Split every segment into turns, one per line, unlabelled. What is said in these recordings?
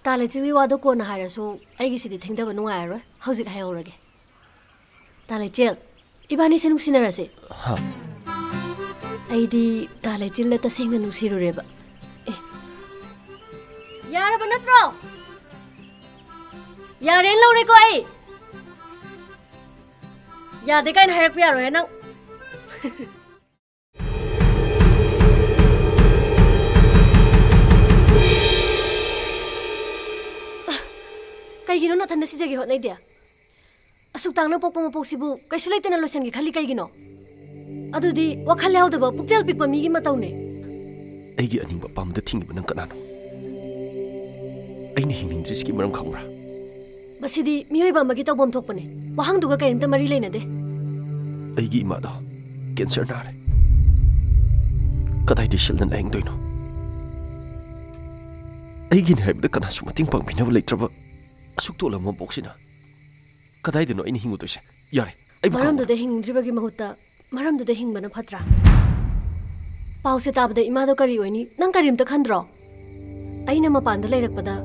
ताले चिली वादो कोन हायरसो आइगी सिदि थेंदब नुंगायरो हौजिक हायौरगे ताले चिल इबानी से नुसिनरसे
हा
आइदी ताले चिल तसेंग नुसिरुरेबा यारबा नत्रो यारेन लौरेको आई यादे काइन हायरक यारो नंग कईगिनो नथन सिजगे होत नैदे असुक तांगना पोकप मपोकसिबु कैसु लैतेना लोसनगे खाली कईगिनो अदुदि वखल यावदबा पुक्चेल पिकपा मिगी मतौने
अैगी अनिंगबा पामदा थिंगिबा नंग कनानो अैना हिंगिंद्रिसकी मरम खंगब्रा
बसिदि मियोइबा मगी तौबम थोकपने वहांदुगा करिमता मरी लेनदे
अैगी इमादो कैंसर नारे कदाइदि सिलदन लायंगदोइनो अैगिनि हाइबदा कनासु मतिंग पांबिनबा लैत्रबा असुक तोला मपोकसिना कदाइदनो अैनि हिंगुदोइसे यारे
मरमदुदे हिंगिंद्रिबगी महुत्ता मरमदुदे हिंगबना फत्रा पाउसे ताबदा इमादो करी ओइनी नंग करिमता खंद्रो अैना मपानदा लैरकपदा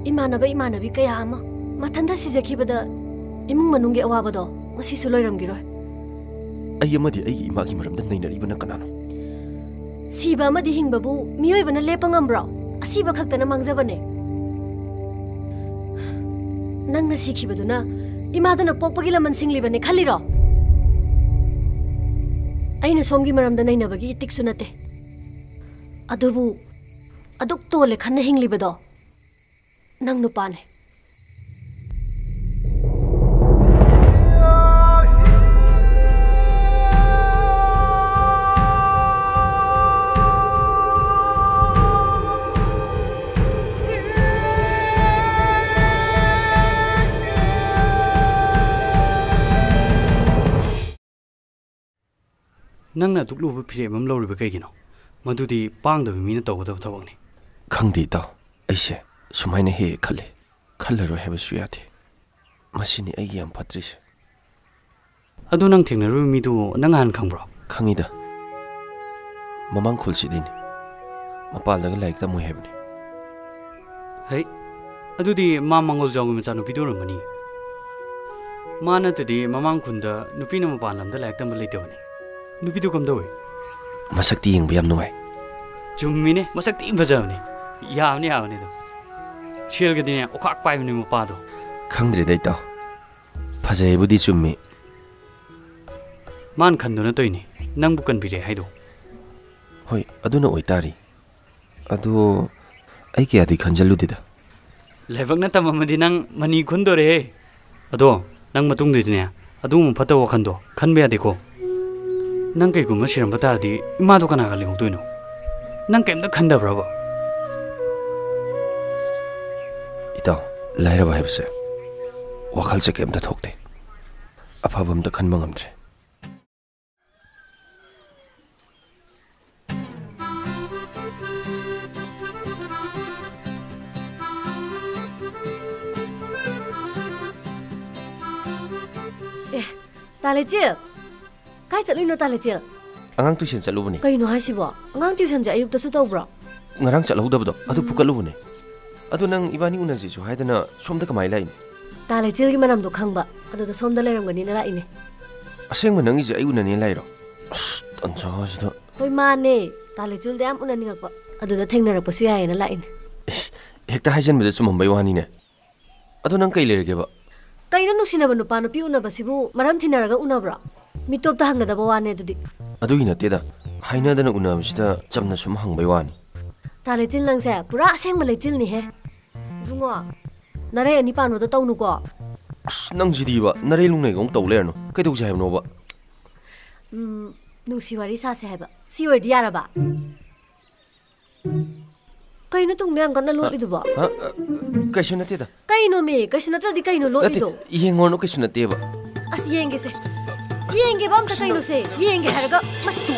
इमानबी कया अमा मथंदा सिजखिबदा इमुंग मनुंगे अवाबदो मसिसु लोइरमगिरोय
अै अमदि अैगी इमागी मरमदा नैनरिबना कनानो
सीबा अमदि हिंगबबु मियोइबना लेपा ngambro असिबा खक्तना मांगजबने नंगना सिखिबदुना इमादुना पोकपगी लमन सिंगलिबने खल्लिरो अैना सोमगी मरमदा नैनबगी इतिकसु नते अदुबु अदुक तोले खन्ना हिंगलिबदो नंग नुपाने
नंगना दुकलुब फिरेमम लौरिबा कईगिनो मदुदी पांगदबि मीना तौगदब थबकनि
खंगदि ताव ऐसे सुमाइने हे खल्ले खल्लरो हेबसु याथे मसिनी अैगी याम फत्रिसे
अदु नंग थेंगनरु मीदु नंग हान खंब्रो
खंगिदा ममांग खुलसिदिनी मपालदगा लाइक तमु हेबनी
है अदुदी मा मंगल जावगि मचानु पिदोरमनी मानतदि ममांग खुंदा नुपिना मपालमदा लाइक तम लेतबनी नुपिदु कमदोय
मसक्ति यंग बियाम नुवाय
चुम्मिने मसक्ति बजावने यावने यावने दो शेलगदिने ओखाक पाइबने मपादो
खंद्रे दैता फजेबुदी चुम्मी
मान खंदुना तोइनी नंगबु कनबिरे हाइदो
होय अदुना ओइतारी अदु अै क्यादि खंजलुदिदा
लेबकना तममदि नंग मनी खुंदोरे अदो नंग मतुंगदिने अदु फतो वखंदो खनबे यादेको नंग कईगुम सिरम तारदी इमादो कनागा लेहोदोइनो नंग केमदा खंदब्राबो
इता लाइरबा हेबसे वखल से केमदा थोकते अफाबमदा खनबा ngamdre
तालेचिल काय चलुइनो तालेचिल
angang tuition chalubani
कईनो हासिबो अंगांग ट्यूशन जे अयुक्तसु तौब्रो
ngarang chalhudabdo adu pukalubani adu nang ibani unaji su haidana somda kamai lain
तालेचिल की मनम दो खंगबा अदुदा सोमदा लेरमगनी ना लाइने
asengma nangi je ayunani lairo tanjasida
होय माने तालेचिल दे am उननिगपा अदुदा थेंगनरपसु यायना लाइने
hekta haijan bede sumbai wani ne adu nang kai lergeba
कईनो नुसिनबा नुपा नुपी उनबसिबु मरम थिनरगा उनब्रा मिटोपता हंगदबा वाने अदुदी
अदुगी नतेदा हाइनादना उनबसिदा चमना सुम हंगbai wani
तालेचिल नंगसे पुरा असेंगबा लेचिलनि हे बुंगो नरे अनि पानोदा तौनुको
nang jidiba nare lungnai gong tawlerno kaidok jai habnoba
नुसी वारी सासे हेबा सी ओइदि यारबा कईनो तुंगने अंगना लोलिदुबा
ha kaishu nateda
कईनो मे कईनो नत्रदि कईनो लोलिदो
yengono kaishu nateba
अस येंगे से येंगे बम त कईनो से येंगे हरगा मस्तु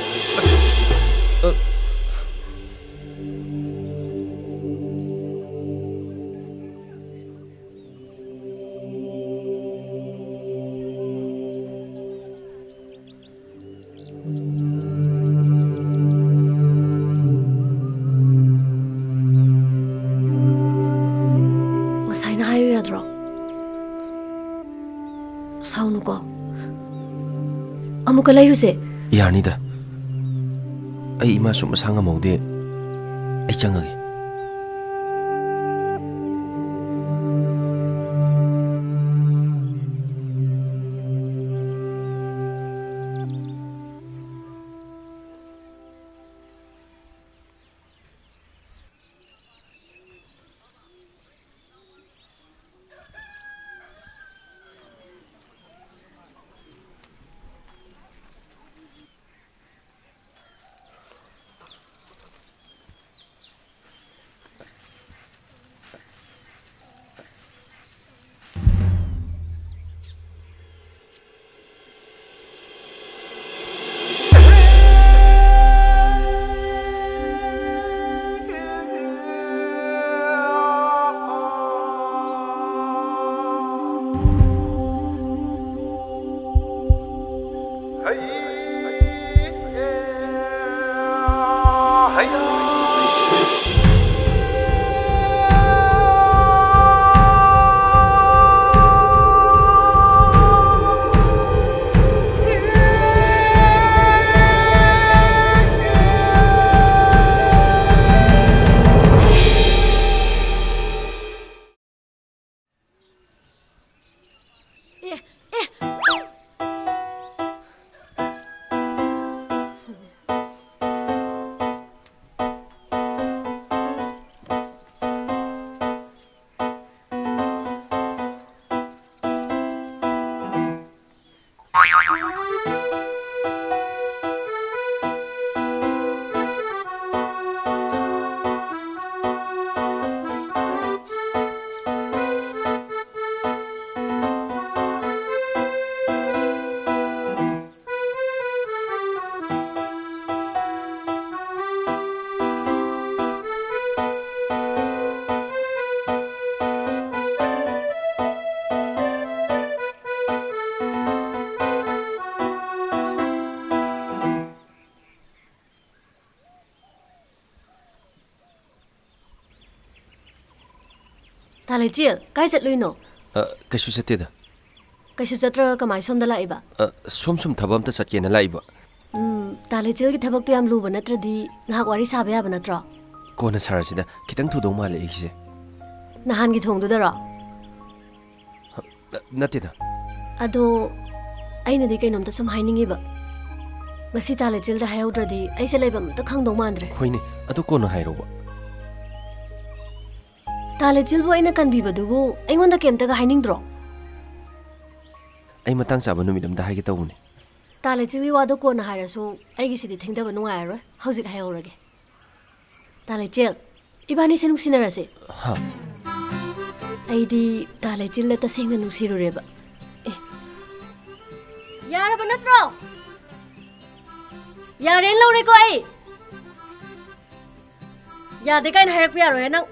ꯂꯩꯌꯨ ꯌꯥꯗ꯭ꯔꯣ ꯁꯥꯎꯅꯨꯀꯣ ꯑꯃꯨꯛꯀ ꯂꯩꯔꯨꯁꯦ
ꯌꯥꯔꯅꯤꯗ ꯑꯩ ꯏꯃꯥꯁꯨ ꯃꯁꯥ ꯉꯝꯍꯧꯗꯦ ꯑꯩ ꯆꯪꯉꯒꯦ
ꯇꯥꯂꯩꯆꯦꯜ ꯀꯥꯏ ꯆꯠꯂꯨꯏꯅꯣ
ꯀꯩꯁꯨ ꯆꯠꯇꯦꯗ
ꯀꯩꯁꯨ ꯆꯠꯇ꯭ꯔꯒ ꯀꯃꯥꯏ ꯁꯣꯝꯗ ꯂꯥꯛꯏꯕ
ꯁꯨꯝ ꯊꯕꯛ ꯑꯝꯇ ꯆꯠꯀꯦꯅ ꯂꯥꯛꯏꯕ
ꯇꯥꯂꯩꯆꯦꯜꯒꯤ ꯊꯕꯛꯇꯣ ꯌꯥꯝ ꯂꯨꯕ ꯅꯠꯇ꯭ꯔꯗꯤ ꯉꯥꯏꯍꯥꯛ ꯋꯥꯔꯤ ꯁꯥꯕ ꯌꯥꯕ ꯅꯠꯇ꯭ꯔꯣ
ꯀꯣꯟꯅ ꯁꯥꯔꯁꯤꯗ ꯈꯤꯇꯪ ꯊꯨꯗꯧ ꯃꯥꯜꯂꯦ ꯑꯩꯒꯤꯁꯦ
ꯅꯍꯥꯟꯒꯤ ꯊꯣꯡꯗꯨꯗꯔꯣ
ꯅꯠꯇꯦꯗ
ꯑꯗꯣ ꯑꯩꯅꯗꯤ ꯀꯩꯅꯣꯝꯇ ꯁꯨꯝ ꯍꯥꯏꯅꯤꯡꯉꯤꯕ ꯉꯁꯤ ꯇꯥꯂꯩꯆꯦꯜꯗ ꯍꯥꯏꯍꯧꯗ꯭ꯔꯗꯤ ꯑꯩꯁꯦ ꯂꯩꯐꯝ ꯑꯝꯇ ꯈꯪꯗꯧ ꯃꯥꯟꯗ꯭ꯔꯦ
ꯍꯣꯏꯅꯦ ꯑꯗꯨ ꯀꯣꯟꯅ ꯍꯥꯏꯔꯣꯕ
ꯇꯥꯂꯩꯆꯦꯜꯕꯨ ꯑꯩꯅ ꯀꯟꯕꯤꯕꯗꯨꯕꯨ ꯑꯩꯉꯣꯟꯗ ꯀꯩꯝꯇꯒ ꯍꯥꯏꯅꯤꯡꯗ꯭ꯔꯣ
ꯑꯩ ꯃꯇꯥꯡ ꯆꯥꯕ ꯅꯨꯃꯤꯠ ꯑꯝꯗ ꯍꯥꯏꯒꯦ ꯇꯧꯕꯅꯦ
ꯇꯥꯂꯩꯆꯦꯜꯒꯤ ꯋꯥꯗꯣ ꯀꯣꯟꯅ ꯍꯥꯏꯔꯁꯨ ꯑꯩꯒꯤꯁꯤꯗꯤ ꯊꯦꯡꯊꯕ ꯅꯨꯡꯉꯥꯏꯔꯔꯣꯏ ꯍꯧꯖꯤꯛ ꯍꯥꯏꯍꯧꯔꯒꯦ ꯇꯥꯂꯩꯆꯦꯜ ꯏꯕꯥꯅꯤꯁꯦ ꯅꯨꯡꯁꯤꯅꯔꯁꯦ
ꯍꯥ
ꯑꯩꯗꯤ ꯇꯥꯂꯩꯆꯦꯜꯗ ꯇꯁꯦꯡꯅ ꯅꯨꯡꯁꯤꯔꯨꯔꯦꯕ ꯌꯥꯔꯕ ꯅꯠꯇ꯭ꯔꯣ ꯌꯥꯔꯦꯅ ꯂꯧꯔꯦꯀꯣ ꯑꯩ ꯌꯥꯗꯦ ꯀꯥꯏꯅ ꯍꯥꯏꯔꯛꯄ ꯌꯥꯔꯣꯏ ꯅꯪ